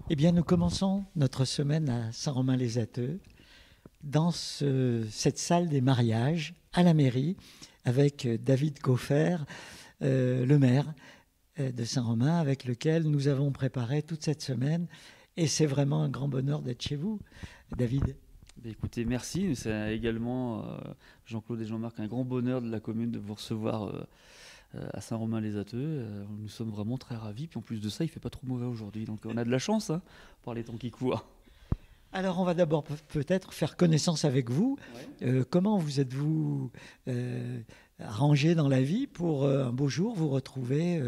Eh bien, nous commençons notre semaine à Saint-Romain-les-Atteux, dans cette salle des mariages à la mairie, avec David Coffer, le maire de Saint-Romain, avec lequel nous avons préparé toute cette semaine. Et c'est vraiment un grand bonheur d'être chez vous, David. Écoutez, merci. C'est également, Jean-Claude et Jean-Marc, un grand bonheur de la commune de vous recevoir à Saint-Romain-les-Atteux. Nous sommes vraiment très ravis. Puis en plus de ça, il fait pas trop mauvais aujourd'hui. Donc on a de la chance hein, par les temps qui courent. Alors, on va d'abord peut-être faire connaissance avec vous. Ouais. Comment vous êtes-vous arrangé dans la vie pour un beau jour vous retrouver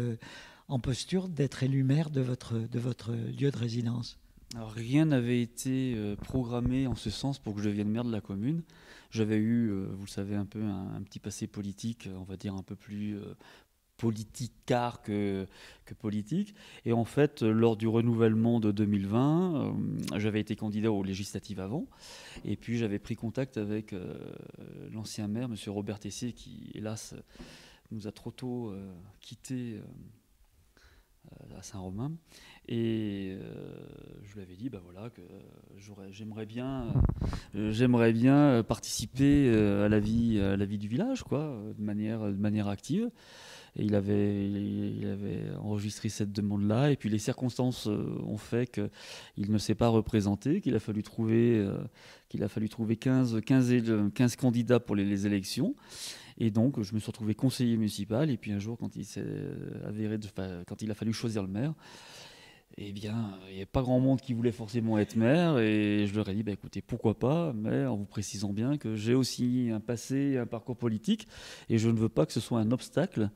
en posture d'être élu maire de votre lieu de résidence? Alors rien n'avait été programmé en ce sens pour que je devienne maire de la commune. J'avais eu, vous le savez, un peu un petit passé politique, on va dire un peu plus politicard que politique. Et en fait, lors du renouvellement de 2020, j'avais été candidat aux législatives avant. Et puis j'avais pris contact avec l'ancien maire, M. Robert Tessier, qui hélas nous a trop tôt quittés à Saint-Romain. Et je lui avais dit bah voilà, que j'aimerais bien participer à la vie du village, quoi, de manière active. Et il avait enregistré cette demande-là. Et puis les circonstances ont fait qu'il ne s'est pas représenté, qu'il a fallu trouver 15 candidats pour les élections. Et donc, je me suis retrouvé conseiller municipal. Et puis un jour, quand il a fallu choisir le maire, eh bien, il n'y avait pas grand monde qui voulait forcément être maire. Et je leur ai dit, bah, écoutez, pourquoi pas, mais en vous précisant bien que j'ai aussi un passé, un parcours politique. Et je ne veux pas que ce soit un obstacle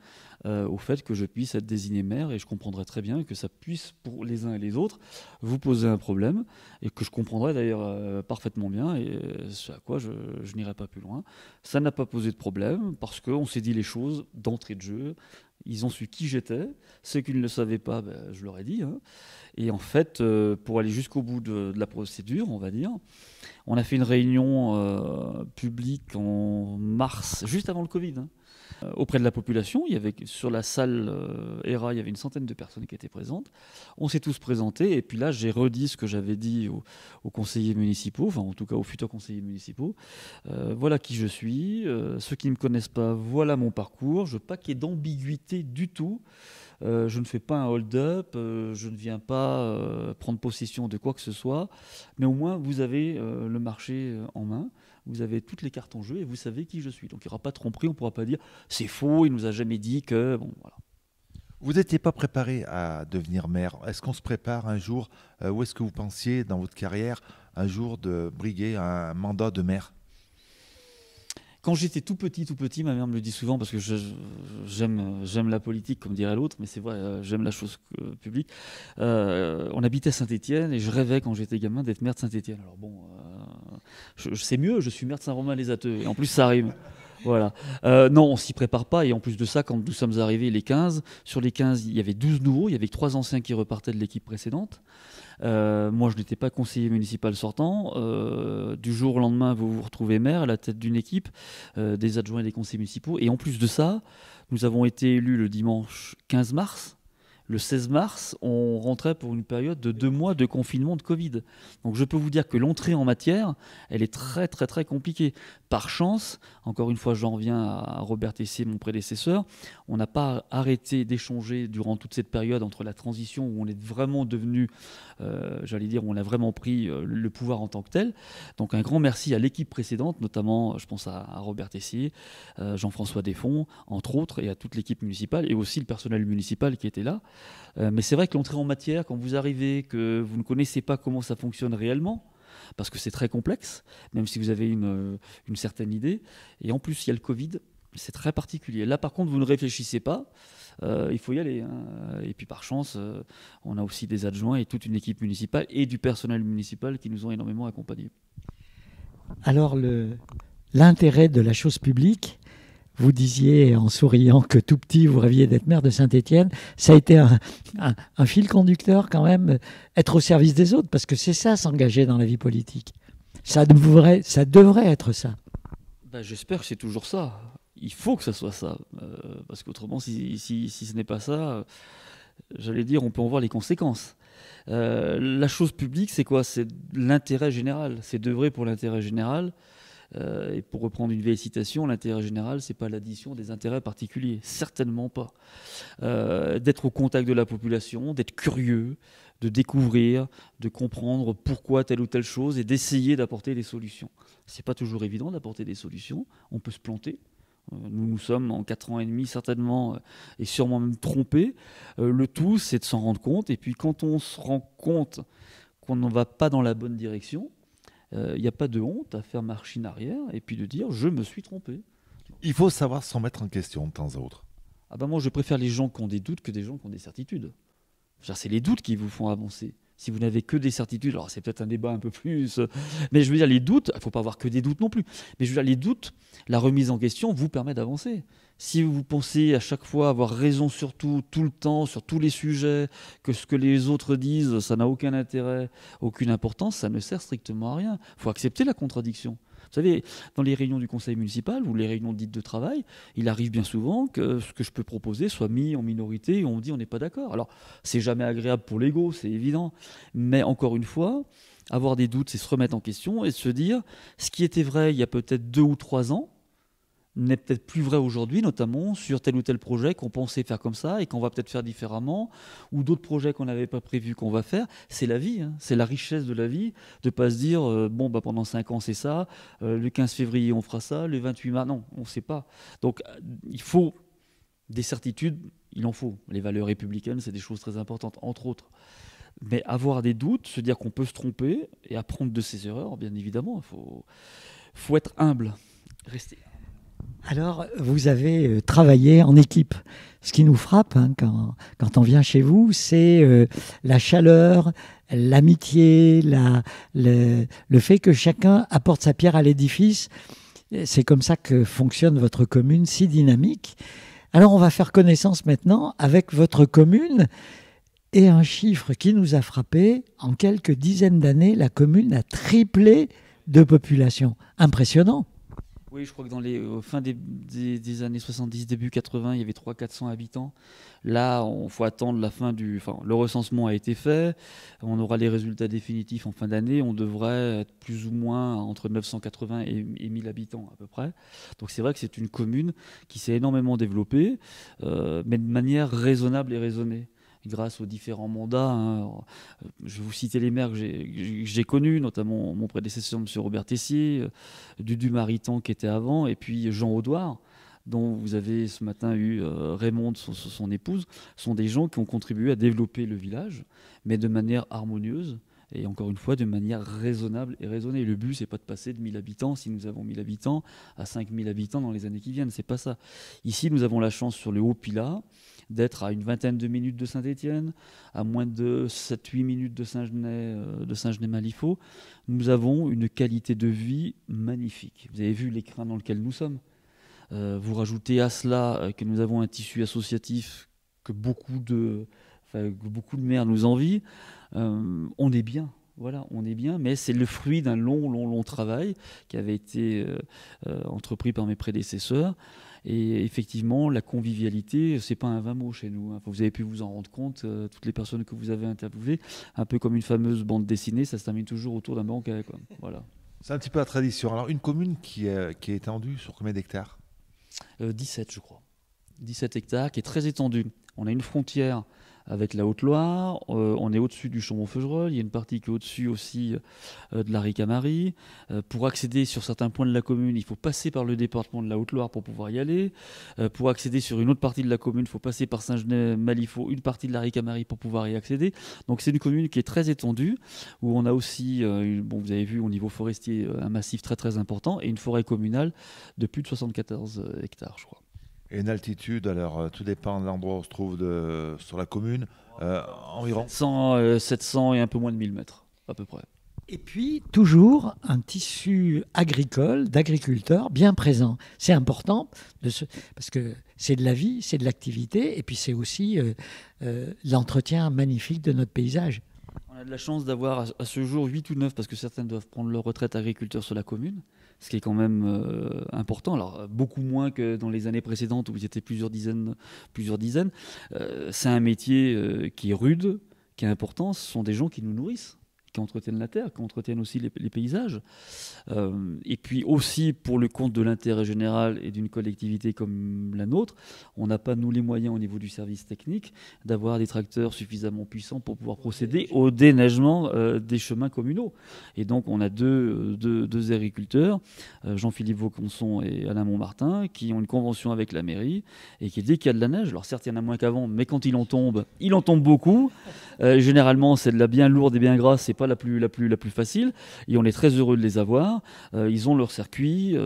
au fait que je puisse être désigné maire. Et je comprendrais très bien que ça puisse, pour les uns et les autres, vous poser un problème. Et que je comprendrais d'ailleurs parfaitement bien. Et ce à quoi je n'irai pas plus loin. Ça n'a pas posé de problème parce qu'on s'est dit les choses d'entrée de jeu. Ils ont su qui j'étais. Ceux qui ne le savaient pas, ben, je leur ai dit. Hein. Et en fait, pour aller jusqu'au bout de la procédure, on va dire, on a fait une réunion publique en mars, juste avant le Covid, hein, auprès de la population. Il y avait, sur la salle ERA, il y avait une centaine de personnes qui étaient présentes. On s'est tous présentés. Et puis là, j'ai redit ce que j'avais dit aux conseillers municipaux, enfin en tout cas aux futurs conseillers municipaux. Voilà qui je suis. Ceux qui ne me connaissent pas, voilà mon parcours. Je veux pas qu'il y ait d'ambiguïté du tout. Je ne fais pas un hold-up, je ne viens pas prendre possession de quoi que ce soit, mais au moins vous avez le marché en main, vous avez toutes les cartes en jeu et vous savez qui je suis. Donc il n'y aura pas de tromperie, on ne pourra pas dire c'est faux, il nous a jamais dit que... Bon, voilà. Vous n'étiez pas préparé à devenir maire. Est-ce qu'on se prépare un jour, ou est-ce que vous pensiez dans votre carrière un jour de briguer un mandat de maire? Quand j'étais tout petit, ma mère me le dit souvent parce que j'aime la politique, comme dirait l'autre, mais c'est vrai, j'aime la chose publique. On habitait à Saint-Étienne et je rêvais quand j'étais gamin d'être maire de Saint-Étienne. Alors bon, je sais mieux, je suis maire de Saint-Romain-les-Atteux et en plus ça rime. Voilà. Non, on s'y prépare pas. Et en plus de ça, quand nous sommes arrivés, les 15, sur les 15, il y avait 12 nouveaux. Il y avait que 3 anciens qui repartaient de l'équipe précédente. Moi, je n'étais pas conseiller municipal sortant. Du jour au lendemain, vous vous retrouvez maire à la tête d'une équipe, des adjoints et des conseillers municipaux. Et en plus de ça, nous avons été élus le dimanche 15 mars. Le 16 mars, on rentrait pour une période de 2 mois de confinement de Covid. Donc je peux vous dire que l'entrée en matière, elle est très très très compliquée. Par chance, encore une fois j'en reviens à Robert Tessier, mon prédécesseur, on n'a pas arrêté d'échanger durant toute cette période entre la transition où on est vraiment devenu, j'allais dire, on a vraiment pris le pouvoir en tant que tel. Donc un grand merci à l'équipe précédente, notamment je pense à Robert Tessier, Jean-François Desfonds, entre autres, et à toute l'équipe municipale, et aussi le personnel municipal qui était là. Mais c'est vrai que l'entrée en matière, quand vous arrivez, que vous ne connaissez pas comment ça fonctionne réellement, parce que c'est très complexe, même si vous avez une certaine idée, et en plus il y a le Covid, c'est très particulier. Là par contre, vous ne réfléchissez pas, il faut y aller. Hein. Et puis par chance, on a aussi des adjoints et toute une équipe municipale et du personnel municipal qui nous ont énormément accompagnés. Alors, l'intérêt de la chose publique, vous disiez en souriant que tout petit, vous rêviez d'être maire de Saint-Étienne. Ça a été un fil conducteur quand même, être au service des autres, parce que c'est ça, s'engager dans la vie politique. Ça devrait être ça. Ben, j'espère que c'est toujours ça. Il faut que ça soit ça. Parce qu'autrement, si ce n'est pas ça, j'allais dire, on peut en voir les conséquences. La chose publique, c'est quoi? C'est l'intérêt général. C'est d'œuvrer pour l'intérêt général. Et pour reprendre une vieille citation, l'intérêt général, c'est pas l'addition des intérêts particuliers, certainement pas. D'être au contact de la population, d'être curieux, de découvrir, de comprendre pourquoi telle ou telle chose et d'essayer d'apporter des solutions. C'est pas toujours évident d'apporter des solutions, on peut se planter. Nous sommes en 4 ans et demi certainement et sûrement même trompés. Le tout, c'est de s'en rendre compte. Et puis quand on se rend compte qu'on ne va pas dans la bonne direction, il n'y a pas de honte à faire machine arrière et puis de dire je me suis trompé. Il faut savoir s'en mettre en question de temps à autre. Ah ben moi je préfère les gens qui ont des doutes que des gens qui ont des certitudes. C'est les doutes qui vous font avancer. Si vous n'avez que des certitudes, alors c'est peut-être un débat un peu plus... mais je veux dire, les doutes, il ne faut pas avoir que des doutes non plus. Mais je veux dire, les doutes, la remise en question vous permet d'avancer. Si vous pensez à chaque fois avoir raison sur tout, tout le temps, sur tous les sujets, que ce que les autres disent, ça n'a aucun intérêt, aucune importance, ça ne sert strictement à rien. Il faut accepter la contradiction. Vous savez, dans les réunions du conseil municipal ou les réunions dites de travail, il arrive bien souvent que ce que je peux proposer soit mis en minorité et on me dit on n'est pas d'accord. Alors, c'est jamais agréable pour l'ego, c'est évident. Mais encore une fois, avoir des doutes, c'est se remettre en question et se dire ce qui était vrai il y a peut-être 2 ou 3 ans n'est peut-être plus vrai aujourd'hui, notamment sur tel ou tel projet qu'on pensait faire comme ça et qu'on va peut-être faire différemment, ou d'autres projets qu'on n'avait pas prévus qu'on va faire. C'est la vie, hein. C'est la richesse de la vie, de ne pas se dire bon, bah, pendant 5 ans c'est ça, le 15 février on fera ça, le 28 mars, non, on ne sait pas. Donc il faut des certitudes, il en faut. Les valeurs républicaines, c'est des choses très importantes, entre autres. Mais avoir des doutes, se dire qu'on peut se tromper et apprendre de ses erreurs, bien évidemment, faut être humble, rester humble. Alors, vous avez travaillé en équipe. Ce qui nous frappe hein, quand on vient chez vous, c'est la chaleur, l'amitié, le fait que chacun apporte sa pierre à l'édifice. C'est comme ça que fonctionne votre commune si dynamique. Alors, on va faire connaissance maintenant avec votre commune et un chiffre qui nous a frappé. En quelques dizaines d'années, la commune a triplé de population. Impressionnant. Oui, je crois que dans les fin des années 70, début 80, il y avait 300-400 habitants. Là, il faut attendre la fin le recensement a été fait. On aura les résultats définitifs en fin d'année. On devrait être plus ou moins entre 980 et 1000 habitants à peu près. Donc c'est vrai que c'est une commune qui s'est énormément développée, mais de manière raisonnable et raisonnée. Grâce aux différents mandats. Hein. Je vais vous citer les maires que j'ai connus, notamment mon prédécesseur, M. Robert Tessier, Dudu Mariton qui était avant, et puis Jean Audouard, dont vous avez ce matin eu Raymond, son épouse, sont des gens qui ont contribué à développer le village, mais de manière harmonieuse. Et encore une fois, de manière raisonnable et raisonnée. Le but, c'est pas de passer de 1000 habitants, si nous avons 1000 habitants, à 5000 habitants dans les années qui viennent. C'est pas ça. Ici, nous avons la chance, sur le Haut-Pilat, d'être à une vingtaine de minutes de Saint-Étienne, à moins de 7-8 minutes de Saint-Genès-Malifaux. Nous avons une qualité de vie magnifique. Vous avez vu l'écrin dans lequel nous sommes. Vous rajoutez à cela que nous avons un tissu associatif que beaucoup de maires nous envient. On est bien, voilà, on est bien, mais c'est le fruit d'un long travail qui avait été entrepris par mes prédécesseurs. Et effectivement, la convivialité, c'est pas un vain mot chez nous. Hein. Vous avez pu vous en rendre compte, toutes les personnes que vous avez interviewées, un peu comme une fameuse bande dessinée, ça se termine toujours autour d'un banquet, quoi. Voilà. C'est un petit peu la tradition. Alors, une commune qui est étendue sur combien d'hectares ? 17, je crois. 17 hectares, qui est très étendue. On a une frontière avec la Haute-Loire, on est au-dessus du Chambon-Feugerolles, il y a une partie qui est au-dessus aussi de la Ricamarie. Pour accéder sur certains points de la commune, il faut passer par le département de la Haute-Loire pour pouvoir y aller. Pour accéder sur une autre partie de la commune, il faut passer par Saint-Genès-Malifaux, une partie de la Ricamarie pour pouvoir y accéder. Donc c'est une commune qui est très étendue, où on a aussi, vous avez vu au niveau forestier, un massif très important, et une forêt communale de plus de 74 hectares, je crois. Et une altitude, alors tout dépend de l'endroit où on se trouve sur la commune, environ 700 et un peu moins de 1000 mètres, à peu près. Et puis, toujours un tissu agricole, d'agriculteurs bien présent. C'est important, parce que c'est de la vie, c'est de l'activité, et puis c'est aussi l'entretien magnifique de notre paysage. On a de la chance d'avoir à ce jour 8 ou 9, parce que certains doivent prendre leur retraite agriculteurs sur la commune, ce qui est quand même important. Alors, beaucoup moins que dans les années précédentes où ils étaient plusieurs dizaines. C'est un métier qui est rude, qui est important, ce sont des gens qui nous nourrissent, qui entretiennent la terre, qui entretiennent aussi les paysages. Et puis aussi, pour le compte de l'intérêt général et d'une collectivité comme la nôtre, on n'a pas, nous, les moyens au niveau du service technique d'avoir des tracteurs suffisamment puissants pour pouvoir procéder au déneigement des chemins communaux. Et donc, on a deux agriculteurs, Jean-Philippe Vaucanson et Alain Montmartin, qui ont une convention avec la mairie et qui, dès qu'il y a de la neige, alors certes, il y en a moins qu'avant, mais quand il en tombe beaucoup. Généralement, c'est de la bien lourde et bien grasse, c'est pas la plus facile, et on est très heureux de les avoir. Ils ont leur circuit,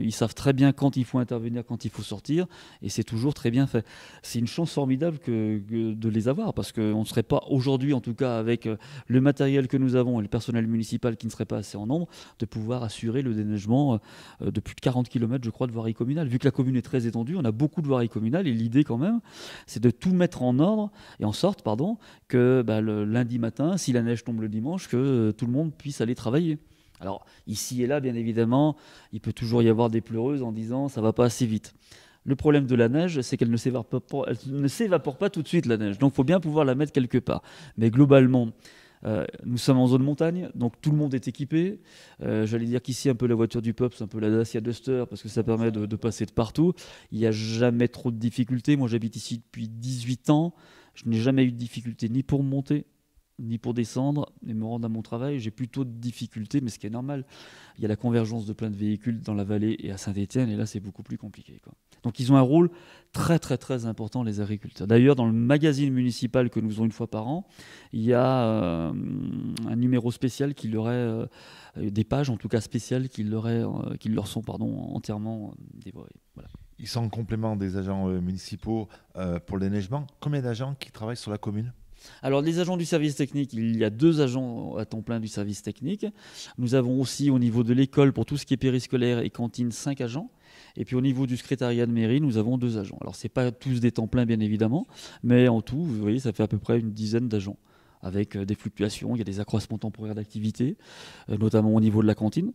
ils savent très bien quand il faut intervenir, quand il faut sortir, et c'est toujours très bien fait. C'est une chance formidable de les avoir, parce qu'on ne serait pas aujourd'hui, en tout cas avec le matériel que nous avons et le personnel municipal qui ne serait pas assez en nombre, de pouvoir assurer le déneigement de plus de 40 km, je crois, de voirie communale. Vu que la commune est très étendue, on a beaucoup de voiries communales, et l'idée quand même, c'est de tout mettre en ordre, et en sorte, que le lundi matin, si la neige tombe le dimanche, que tout le monde puisse aller travailler. Alors, ici et là, bien évidemment, il peut toujours y avoir des pleureuses en disant « ça va pas assez vite ». Le problème de la neige, c'est qu'elle ne s'évapore pas tout de suite, la neige. Donc, il faut bien pouvoir la mettre quelque part. Mais globalement, nous sommes en zone montagne, donc tout le monde est équipé. J'allais dire qu'ici, un peu la voiture du peuple, c'est un peu la Dacia Duster, parce que ça permet de passer de partout. Il n'y a jamais trop de difficultés. Moi, j'habite ici depuis 18 ans. Je n'ai jamais eu de difficultés ni pour monter, ni pour descendre et me rendre à mon travail. J'ai plutôt de difficultés, mais ce qui est normal. Il y a la convergence de plein de véhicules dans la vallée et à Saint-Étienne, et là, c'est beaucoup plus compliqué, quoi. Donc, ils ont un rôle très, très, très important, les agriculteurs. D'ailleurs, dans le magazine municipal que nous faisons une fois par an, il y a un numéro spécial qui leur est... des pages, en tout cas spéciales, qui leur sont entièrement dévorées. Voilà. Ils sont en complément des agents municipaux pour le déneigement. Combien d'agents qui travaillent sur la commune ? Alors, les agents du service technique, il y a 2 agents à temps plein du service technique. Nous avons aussi, au niveau de l'école, pour tout ce qui est périscolaire et cantine, 5 agents. Et puis, au niveau du secrétariat de mairie, nous avons 2 agents. Alors, ce n'est pas tous des temps pleins, bien évidemment, mais en tout, vous voyez, ça fait à peu près une dizaine d'agents, avec des fluctuations. Il y a des accroissements temporaires d'activité, notamment au niveau de la cantine.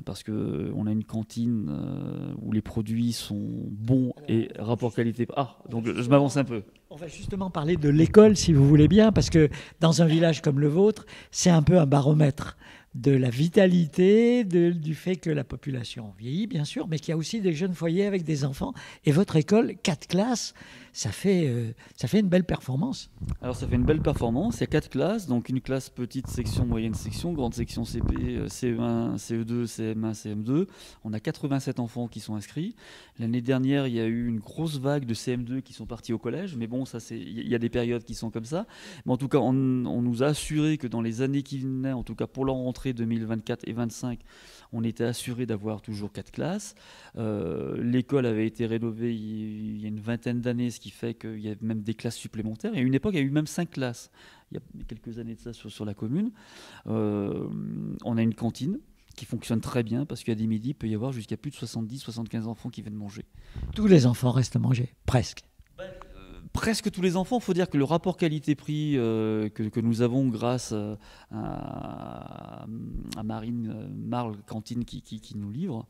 Parce qu'on a une cantine où les produits sont bons et rapport qualité... donc je m'avance un peu. On va justement parler de l'école, si vous voulez bien, parce que dans un village comme le vôtre, c'est un peu un baromètre de la vitalité, du fait que la population vieillit, bien sûr, mais qu'il y a aussi des jeunes foyers avec des enfants. Et votre école, 4 classes, ça fait une belle performance. Alors ça fait une belle performance, il y a 4 classes, donc une classe petite section, moyenne section, grande section CP, CE1, CE2, CM1, CM2. On a 87 enfants qui sont inscrits. L'année dernière, il y a eu une grosse vague de CM2 qui sont partis au collège, mais bon, il y a des périodes qui sont comme ça. Mais en tout cas, on nous a assuré que dans les années qui venaient, en tout cas pour leur rentrée 2024 et 2025, on était assuré d'avoir toujours 4 classes. L'école avait été rénovée il y a une vingtaine d'années, ce qui fait qu'il y a même des classes supplémentaires. Et à une époque, il y a eu même 5 classes. Il y a quelques années de ça sur la commune. On a une cantine qui fonctionne très bien, parce qu'à des midis, il peut y avoir jusqu'à plus de 70-75 enfants qui viennent manger. Tous les enfants restent manger, presque. Presque tous les enfants. Il faut dire que le rapport qualité-prix que nous avons grâce à Marle Cantine qui nous livre,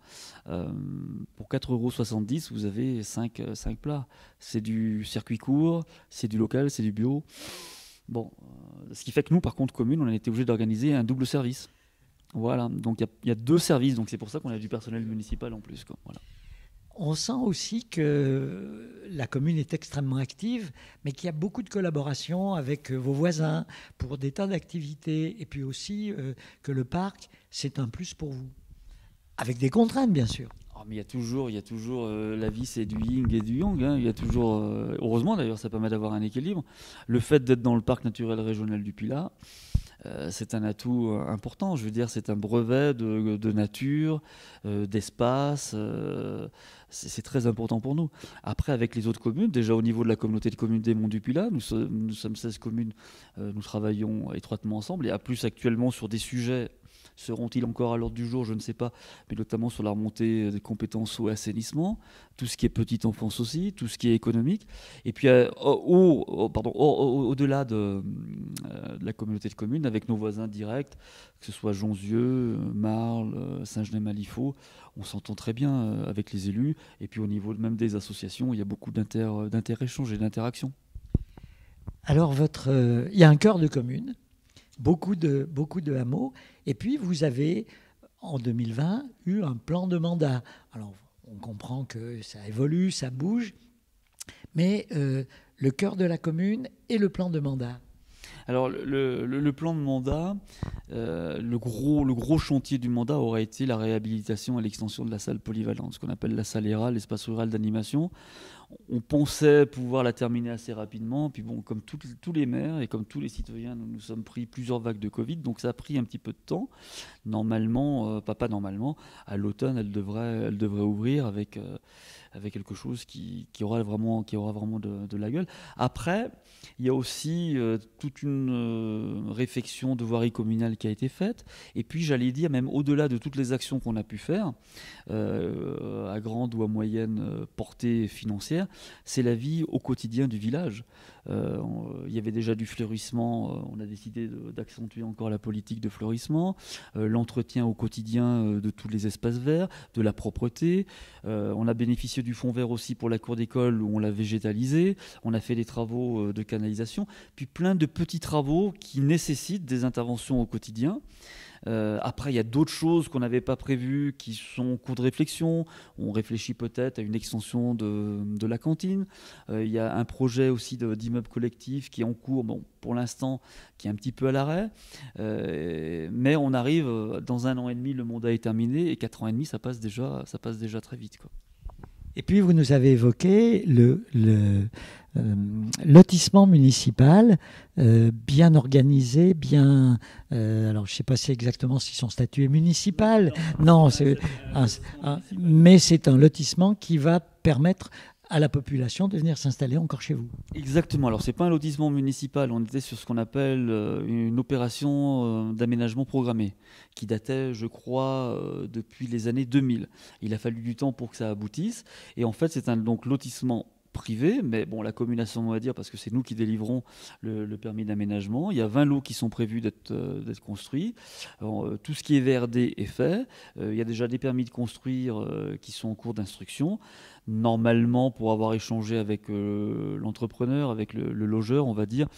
pour 4,70 €, vous avez 5 plats. C'est du circuit court, c'est du local, c'est du bio. Bon, ce qui fait que nous, par contre, commune, on a été obligé d'organiser un double service. Voilà, donc il y a 2 services, donc c'est pour ça qu'on a du personnel municipal en plus, quoi. Voilà. On sent aussi que la commune est extrêmement active, mais qu'il y a beaucoup de collaboration avec vos voisins pour des tas d'activités, et puis aussi que le parc, c'est un plus pour vous. Avec des contraintes, bien sûr. Oh, mais il y a toujours la vie, c'est du yin et du yang, hein. Il y a toujours, heureusement d'ailleurs, ça permet d'avoir un équilibre. Le fait d'être dans le parc naturel régional du Pilat, c'est un atout important. Je veux dire, c'est un brevet de nature, d'espace. C'est très important pour nous. Après, avec les autres communes, déjà au niveau de la communauté de communes des Monts du Pilat, nous sommes 16 communes, nous travaillons étroitement ensemble. Et à plus actuellement sur des sujets, seront-ils encore à l'ordre du jour, je ne sais pas, mais notamment sur la remontée des compétences au assainissement, tout ce qui est petite enfance aussi, tout ce qui est économique. Et puis au-delà de la communauté de communes, avec nos voisins directs, que ce soit Jonzieux, Marle, Saint-Genès-Malifaux, on s'entend très bien avec les élus. Et puis au niveau même des associations, il y a beaucoup d'inter-échanges et d'interactions. Alors, il y a un cœur de commune, beaucoup de hameaux, et puis vous avez, en 2020, eu un plan de mandat. Alors, on comprend que ça évolue, ça bouge, mais le cœur de la commune et le plan de mandat. Alors le plan de mandat, le gros chantier du mandat aurait été la réhabilitation et l'extension de la salle polyvalente, ce qu'on appelle la salle ERA, l'espace rural d'animation. On pensait pouvoir la terminer assez rapidement, puis bon, comme tous les maires et comme tous les citoyens, nous sommes pris plusieurs vagues de Covid, donc ça a pris un petit peu de temps. Normalement, pas normalement, à l'automne, elle devrait ouvrir avec quelque chose qui aura vraiment de la gueule. Après, il y a aussi toute une réflexion de voirie communale qui a été faite. Et puis, j'allais dire, même au-delà de toutes les actions qu'on a pu faire, à grande ou à moyenne portée financière, c'est la vie au quotidien du village. Il y avait déjà du fleurissement, on a décidé d'accentuer encore la politique de fleurissement, l'entretien au quotidien de tous les espaces verts, de la propreté. On a bénéficié du fonds vert aussi pour la cour d'école où on l'a végétalisé. On a fait des travaux de canalisation, puis plein de petits travaux qui nécessitent des interventions au quotidien. Après, il y a d'autres choses qu'on n'avait pas prévues qui sont en cours de réflexion. On réfléchit peut-être à une extension de la cantine. Il y a un projet aussi d'immeuble collectif qui est en cours, bon, pour l'instant, qui est un petit peu à l'arrêt. Mais on arrive, dans 1 an et demi, le mandat est terminé, et 4 ans et demi, ça passe déjà très vite, quoi. Et puis, vous nous avez évoqué le lotissement municipal, bien organisé, bien... alors, je ne sais pas exactement si son statut est municipal. Non, mais c'est un lotissement qui va permettre à la population de venir s'installer encore chez vous. Exactement. Alors, ce n'est pas un lotissement municipal. On était sur ce qu'on appelle une opération d'aménagement programmé qui datait, je crois, depuis les années 2000. Il a fallu du temps pour que ça aboutisse. Et en fait, c'est un lotissement privé, mais bon, la commune a son mot à dire parce que c'est nous qui délivrons le permis d'aménagement. Il y a 20 lots qui sont prévus d'être construits. Alors, tout ce qui est VRD est fait. Il y a déjà des permis de construire qui sont en cours d'instruction. Normalement, pour avoir échangé avec l'entrepreneur, avec le logeur, on va dire,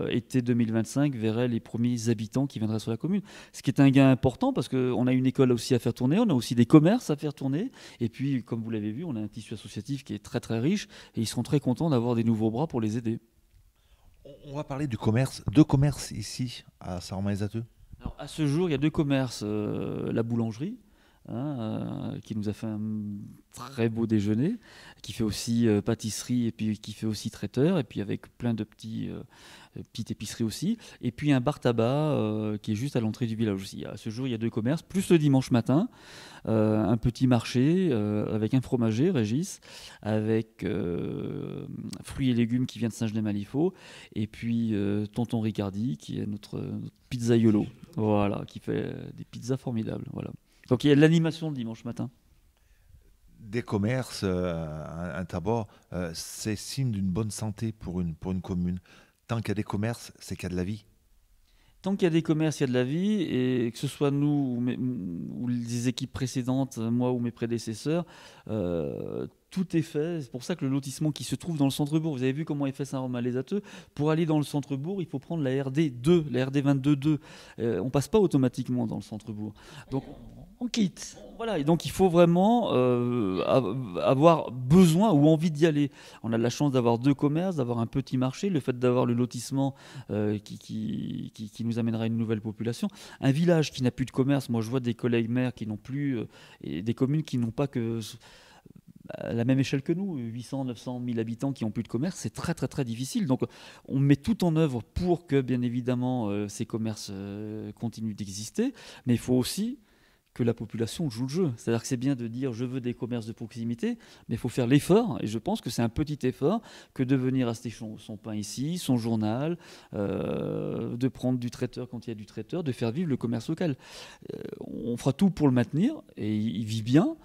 été 2025 verrait les premiers habitants qui viendraient sur la commune. Ce qui est un gain important parce qu'on a une école aussi à faire tourner, on a aussi des commerces à faire tourner. Et puis, comme vous l'avez vu, on a un tissu associatif qui est très très riche et ils seront très contents d'avoir des nouveaux bras pour les aider. On va parler du commerce. 2 commerces ici, à Saint-Romain-les-Ateux. Alors, à ce jour, il y a 2 commerces. La boulangerie, qui nous a fait un très beau déjeuner, qui fait aussi pâtisserie et puis qui fait aussi traiteur, et puis avec plein de petites épiceries aussi, et puis un bar tabac qui est juste à l'entrée du village aussi. À ce jour, il y a 2 commerces, plus le dimanche matin, un petit marché avec un fromager, Régis, avec fruits et légumes qui vient de Saint-Genès-Malifaux, et puis Tonton Ricardi, qui est notre pizzaiolo, voilà, qui fait des pizzas formidables, voilà. Donc il y a de l'animation le dimanche matin. Des commerces, un tabac, c'est signe d'une bonne santé pour une commune. Tant qu'il y a des commerces, c'est qu'il y a de la vie. Tant qu'il y a des commerces, il y a de la vie, et que ce soit nous ou les équipes précédentes, moi ou mes prédécesseurs, tout est fait. C'est pour ça que le lotissement qui se trouve dans le centre-bourg, vous avez vu comment est fait Saint-Romain-les-Ateux. Pour aller dans le centre-bourg, il faut prendre la RD 2, la RD 22.2. On ne passe pas automatiquement dans le centre-bourg. Donc, on quitte. Voilà, et donc il faut vraiment avoir besoin ou envie d'y aller. On a de la chance d'avoir 2 commerces, d'avoir un petit marché, le fait d'avoir le lotissement qui nous amènera une nouvelle population. Un village qui n'a plus de commerce, moi je vois des collègues maires qui n'ont plus, et des communes qui n'ont pas que à la même échelle que nous, 800, 900 000 habitants qui n'ont plus de commerce, c'est très très très difficile. Donc on met tout en œuvre pour que bien évidemment ces commerces continuent d'exister, mais il faut aussi que la population joue le jeu. C'est-à-dire que c'est bien de dire je veux des commerces de proximité, mais il faut faire l'effort, et je pense que c'est un petit effort que de venir acheter son pain ici, son journal, de prendre du traiteur quand il y a du traiteur, de faire vivre le commerce local. On fera tout pour le maintenir, et il vit bien.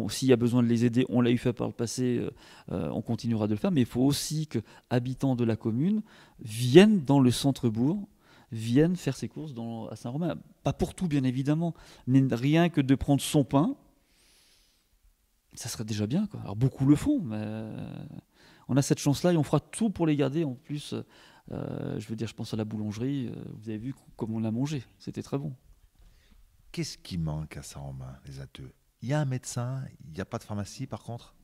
S'il y a besoin de les aider, on l'a eu fait par le passé, on continuera de le faire, mais il faut aussi que habitants de la commune viennent dans le centre-bourg, viennent faire ses courses à Saint-Romain. Pas pour tout, bien évidemment, mais rien que de prendre son pain, ça serait déjà bien, quoi. Alors beaucoup le font, mais on a cette chance-là et on fera tout pour les garder en plus Je veux dire, je pense à la boulangerie. Vous avez vu comment on l'a mangé. C'était très bon. Qu'est-ce qui manque à Saint-Romain, les Atteux? Il y a un médecin, il n'y a pas de pharmacie par contre?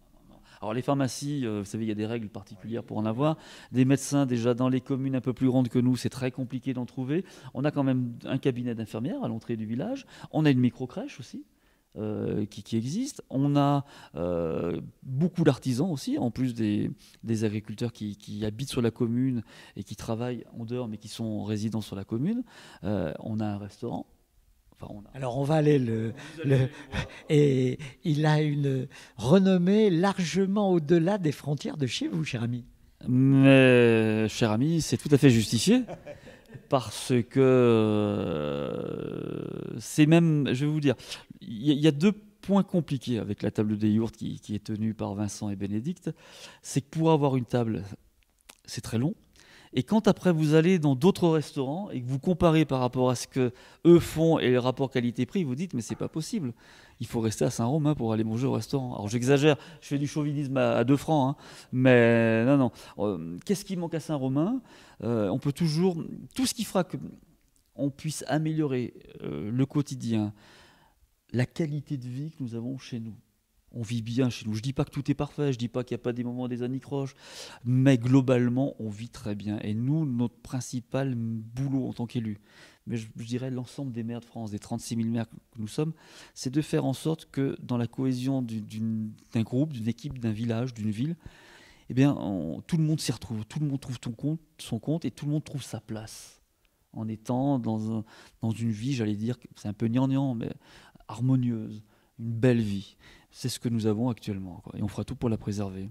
Alors les pharmacies, vous savez, il y a des règles particulières pour en avoir. Des médecins, déjà dans les communes un peu plus grandes que nous, c'est très compliqué d'en trouver. On a quand même un cabinet d'infirmières à l'entrée du village. On a une micro-crèche aussi. Qui existe. On a beaucoup d'artisans aussi, en plus des agriculteurs qui habitent sur la commune et qui travaillent en dehors, mais qui sont résidents sur la commune. On a un restaurant. Alors on va aller et il a une renommée largement au-delà des frontières de chez vous, cher ami. Mais, cher ami, c'est tout à fait justifié. Parce que c'est même, je vais vous dire, il y a deux points compliqués avec la table des yourtes qui est tenue par Vincent et Bénédicte. C'est que pour avoir une table, c'est très long. Et quand après vous allez dans d'autres restaurants et que vous comparez par rapport à ce que eux font et le rapport qualité-prix, vous dites mais c'est pas possible. Il faut rester à Saint-Romain pour aller manger au restaurant. Alors j'exagère, je fais du chauvinisme à 2 francs, hein, mais non. Qu'est-ce qui manque à Saint-Romain? On peut toujours, tout ce qui fera qu'on puisse améliorer le quotidien, la qualité de vie que nous avons chez nous. On vit bien chez nous. Je ne dis pas que tout est parfait, je ne dis pas qu'il n'y a pas des moments des anicroches, mais globalement, on vit très bien. Et nous, notre principal boulot en tant qu'élus, mais je dirais l'ensemble des maires de France, des 36 000 maires que nous sommes, c'est de faire en sorte que dans la cohésion d'un groupe, d'une équipe, d'un village, d'une ville, eh bien, tout le monde s'y retrouve, tout le monde trouve son compte et tout le monde trouve sa place en étant dans une vie, j'allais dire, c'est un peu gnangnan, mais harmonieuse, une belle vie. C'est ce que nous avons actuellement, quoi. Et on fera tout pour la préserver.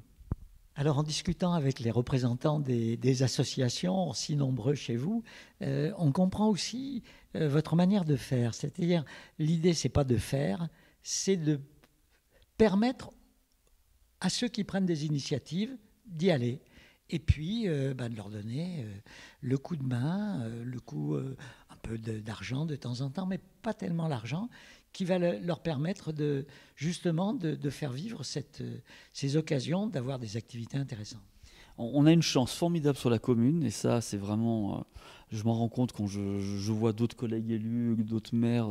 Alors en discutant avec les représentants des associations, si nombreux chez vous, on comprend aussi votre manière de faire. C'est-à-dire, l'idée, c'est pas de faire, c'est de permettre à ceux qui prennent des initiatives d'y aller. Et puis, de leur donner le coup de main, le coup un peu d'argent de temps en temps, mais pas tellement l'argent, qui va leur permettre justement de faire vivre ces occasions d'avoir des activités intéressantes. On a une chance formidable sur la commune, et ça, c'est vraiment... je m'en rends compte quand je vois d'autres collègues élus, d'autres maires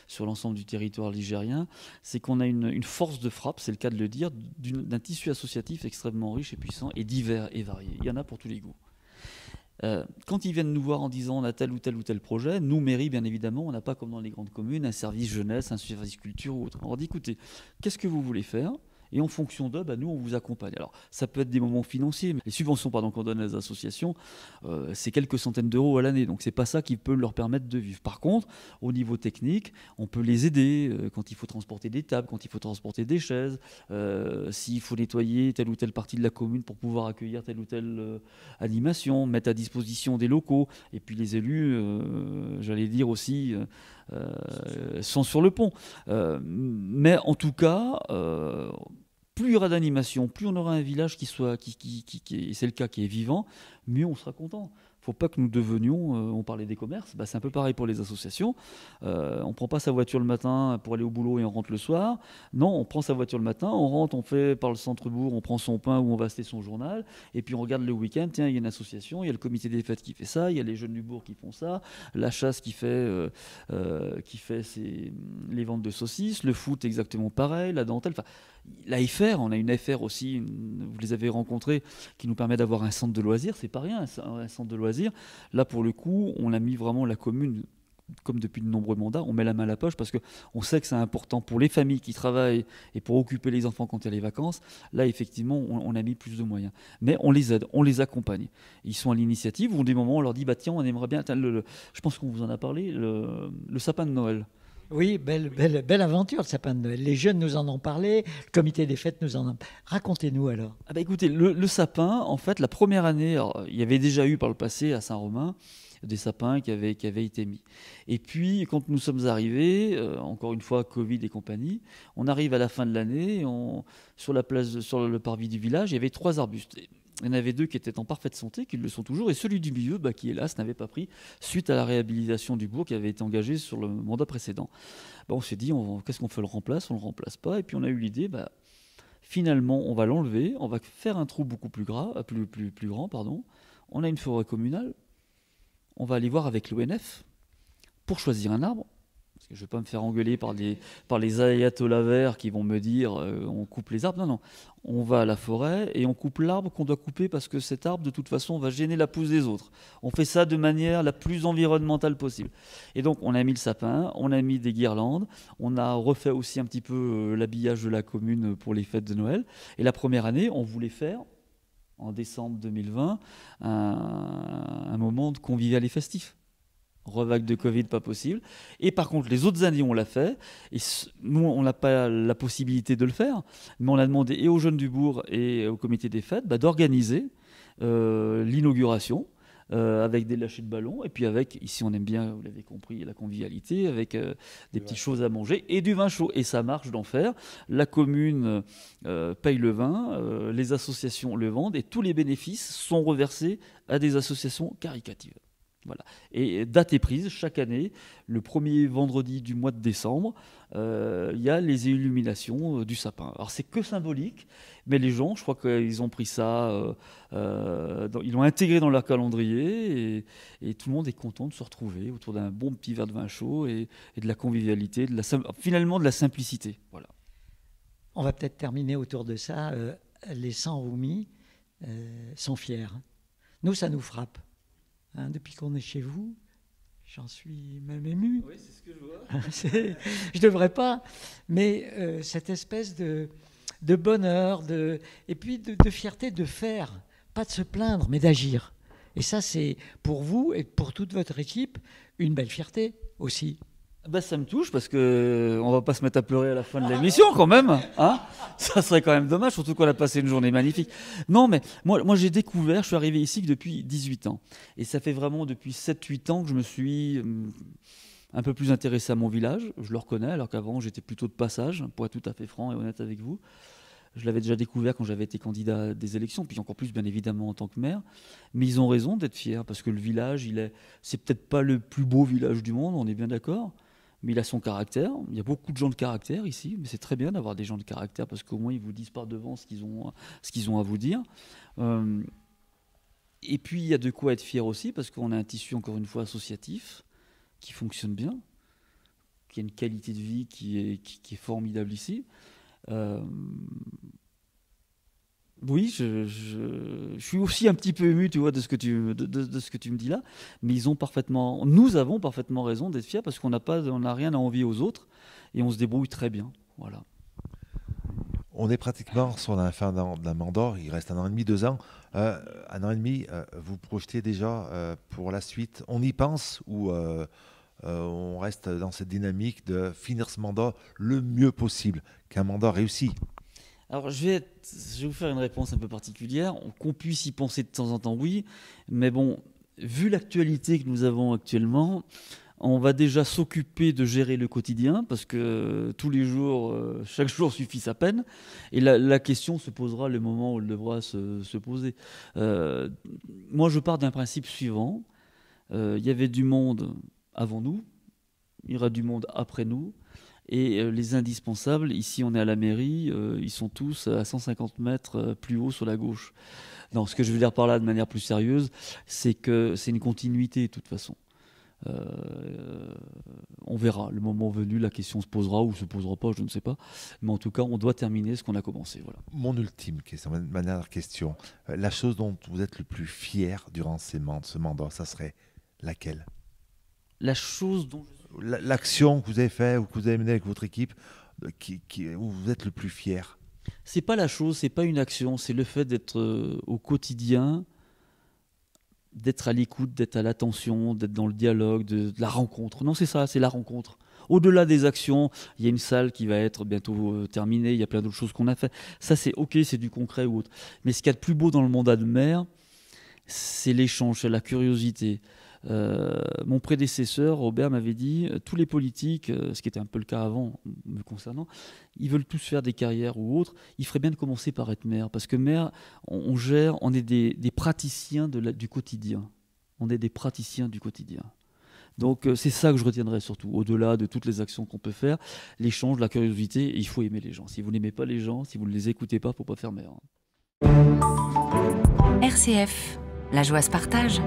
sur l'ensemble du territoire ligérien, c'est qu'on a une force de frappe, c'est le cas de le dire, d'un tissu associatif extrêmement riche et puissant, et divers et varié. Il y en a pour tous les goûts. Quand ils viennent nous voir en disant on a tel ou tel projet, nous, mairie, bien évidemment, on n'a pas comme dans les grandes communes un service jeunesse, un service culture ou autre. On leur dit écoutez, qu'est-ce que vous voulez faire ? Et en fonction d'eux, nous, on vous accompagne. Alors, ça peut être des moments financiers, mais les subventions qu'on donne à les associations, c'est quelques centaines d'euros à l'année. Donc, c'est pas ça qui peut leur permettre de vivre. Par contre, au niveau technique, on peut les aider quand il faut transporter des tables, quand il faut transporter des chaises, s'il faut nettoyer telle ou telle partie de la commune pour pouvoir accueillir telle ou telle animation, mettre à disposition des locaux. Et puis, les élus, j'allais dire aussi... sont sur le pont. Mais en tout cas, plus il y aura d'animation, plus on aura un village qui c'est le cas, qui est vivant, mieux on sera content. Il ne faut pas que nous devenions, on parlait des commerces, c'est un peu pareil pour les associations. On ne prend pas sa voiture le matin pour aller au boulot et on rentre le soir. Non, on prend sa voiture le matin, on rentre, on fait par le centre-bourg, on prend son pain ou on va acheter son journal, et puis on regarde le week-end, tiens, il y a une association, il y a le comité des fêtes qui fait ça, il y a les jeunes du bourg qui font ça, la chasse qui fait les ventes de saucisses, le foot exactement pareil, la dentelle, la FR, on a une FR aussi, vous les avez rencontrés, qui nous permet d'avoir un centre de loisirs, c'est pas rien, un centre de loisirs. Là, pour le coup, on a mis vraiment la commune, comme depuis de nombreux mandats, on met la main à la poche parce qu'on sait que c'est important pour les familles qui travaillent et pour occuper les enfants quand il y a les vacances. Là, effectivement, on a mis plus de moyens. Mais on les aide, on les accompagne. Ils sont à l'initiative, ou des moments où on leur dit, tiens, on aimerait bien, je pense qu'on vous en a parlé, le sapin de Noël. Oui, belle aventure, le sapin de Noël. Les jeunes nous en ont parlé, le comité des fêtes nous en a... Racontez-nous alors. Écoutez, le sapin, en fait, la première année, il y avait déjà eu par le passé à Saint-Romain des sapins qui avaient été mis. Et puis, quand nous sommes arrivés, encore une fois, Covid et compagnie, on arrive à la fin de l'année, sur le parvis du village, il y avait 3 arbustes. Il y en avait 2 qui étaient en parfaite santé, qui le sont toujours, et celui du milieu, qui hélas n'avait pas pris, suite à la réhabilitation du bourg qui avait été engagée sur le mandat précédent. On s'est dit, qu'est-ce qu'on fait, on le remplace, on ne le remplace pas, et puis on a eu l'idée, finalement, on va l'enlever, on va faire un trou beaucoup plus grand, on a une forêt communale, on va aller voir avec l'ONF pour choisir un arbre. Parce que je ne vais pas me faire engueuler par les ayatollahs verts qui vont me dire on coupe les arbres. Non, non. On va à la forêt et on coupe l'arbre qu'on doit couper parce que cet arbre, de toute façon, va gêner la pousse des autres. On fait ça de manière la plus environnementale possible. Et donc, on a mis le sapin, on a mis des guirlandes, on a refait aussi un petit peu l'habillage de la commune pour les fêtes de Noël. Et la première année, on voulait faire, en décembre 2020, un moment de convivial et festif. Revague de Covid, pas possible. Et par contre, les autres années, on l'a fait. Et nous, on n'a pas la possibilité de le faire. Mais on a demandé et aux jeunes du bourg et au comité des fêtes d'organiser l'inauguration avec des lâchers de ballons. Et puis avec, ici on aime bien, vous l'avez compris, la convivialité, avec des petites choses à manger et du vin chaud. Et ça marche d'enfer. La commune paye le vin, les associations le vendent et tous les bénéfices sont reversés à des associations caritatives. Voilà. Et date est prise, chaque année, le premier vendredi du mois de décembre, il y a les illuminations du sapin. Alors c'est que symbolique, mais les gens, je crois qu'ils ont pris ça, ils l'ont intégré dans leur calendrier, et tout le monde est content de se retrouver autour d'un bon petit verre de vin chaud et de la convivialité, finalement de la simplicité. Voilà. On va peut-être terminer autour de ça. Les 100 Roumis sont fiers. Nous, ça nous frappe. Depuis qu'on est chez vous, j'en suis même ému. Oui, c'est ce que je vois. Je ne devrais pas, mais cette espèce de bonheur, et puis de fierté de faire, pas de se plaindre, mais d'agir. Et ça, c'est pour vous et pour toute votre équipe une belle fierté aussi. Bah, ça me touche parce que on va pas se mettre à pleurer à la fin de l'émission quand même, hein. Ça serait quand même dommage, surtout qu'on a passé une journée magnifique. Non, mais moi j'ai découvert, je suis arrivé ici depuis 18 ans. Et ça fait vraiment depuis 7-8 ans que je me suis un peu plus intéressé à mon village. Je le reconnais, alors qu'avant j'étais plutôt de passage, pour être tout à fait franc et honnête avec vous. Je l'avais déjà découvert quand j'avais été candidat à des élections, puis encore plus bien évidemment en tant que maire. Mais ils ont raison d'être fiers, parce que le village, c'est peut-être pas le plus beau village du monde, on est bien d'accord. Mais il a son caractère. Il y a beaucoup de gens de caractère ici, mais c'est très bien d'avoir des gens de caractère parce qu'au moins ils vous disent par devant ce qu'ils ont à vous dire. Et puis il y a de quoi être fier aussi parce qu'on a un tissu encore une fois associatif qui fonctionne bien, qui a une qualité de vie qui est formidable ici. Oui, je suis aussi un petit peu ému, tu vois, de ce que tu me dis là. Mais nous avons parfaitement raison d'être fiers parce qu'on n'a rien à envier aux autres et on se débrouille très bien. Voilà. On est pratiquement sur la fin d'un mandat. Il reste 1 an et demi, 2 ans. 1 an et demi, vous projetez déjà pour la suite. On y pense ou on reste dans cette dynamique de finir ce mandat le mieux possible, qu'un mandat réussi? Alors, je vais vous faire une réponse un peu particulière. Qu'on puisse y penser de temps en temps, oui. Mais bon, vu l'actualité que nous avons actuellement, on va déjà s'occuper de gérer le quotidien parce que tous les jours, chaque jour suffit sa peine. Et la question se posera le moment où elle devra se poser. Moi, je pars d'un principe suivant. Il y avait du monde avant nous. Il y aura du monde après nous. Et les indispensables, ici on est à la mairie, ils sont tous à 150 mètres plus haut sur la gauche. Non, ce que je veux dire par là de manière plus sérieuse, c'est que c'est une continuité de toute façon. On verra, le moment venu, la question se posera ou se posera pas, je ne sais pas. Mais en tout cas, on doit terminer ce qu'on a commencé. Voilà. Mon ultime question, ma dernière question, la chose dont vous êtes le plus fier durant ce mandat, ça serait laquelle? La chose dont l'action que vous avez faite ou que vous avez menée avec votre équipe, où vous êtes le plus fier? C'est pas la chose, c'est pas une action, c'est le fait d'être au quotidien, d'être à l'écoute, d'être à l'attention, d'être dans le dialogue, de la rencontre. Non, c'est ça, c'est la rencontre. Au-delà des actions, il y a une salle qui va être bientôt terminée, il y a plein d'autres choses qu'on a fait. Ça, c'est ok, c'est du concret ou autre. Mais ce qu'il y a de plus beau dans le mandat de maire, c'est l'échange, c'est la curiosité. Mon prédécesseur, Robert, m'avait dit tous les politiques, ce qui était un peu le cas avant me concernant, ils veulent tous faire des carrières ou autres. Il ferait bien de commencer par être maire, parce que maire, on est des praticiens du quotidien. On est des praticiens du quotidien. Donc c'est ça que je retiendrai surtout, au-delà de toutes les actions qu'on peut faire, l'échange, la curiosité, et il faut aimer les gens. Si vous n'aimez pas les gens, si vous ne les écoutez pas, il ne faut pas faire maire. RCF La joie se partage.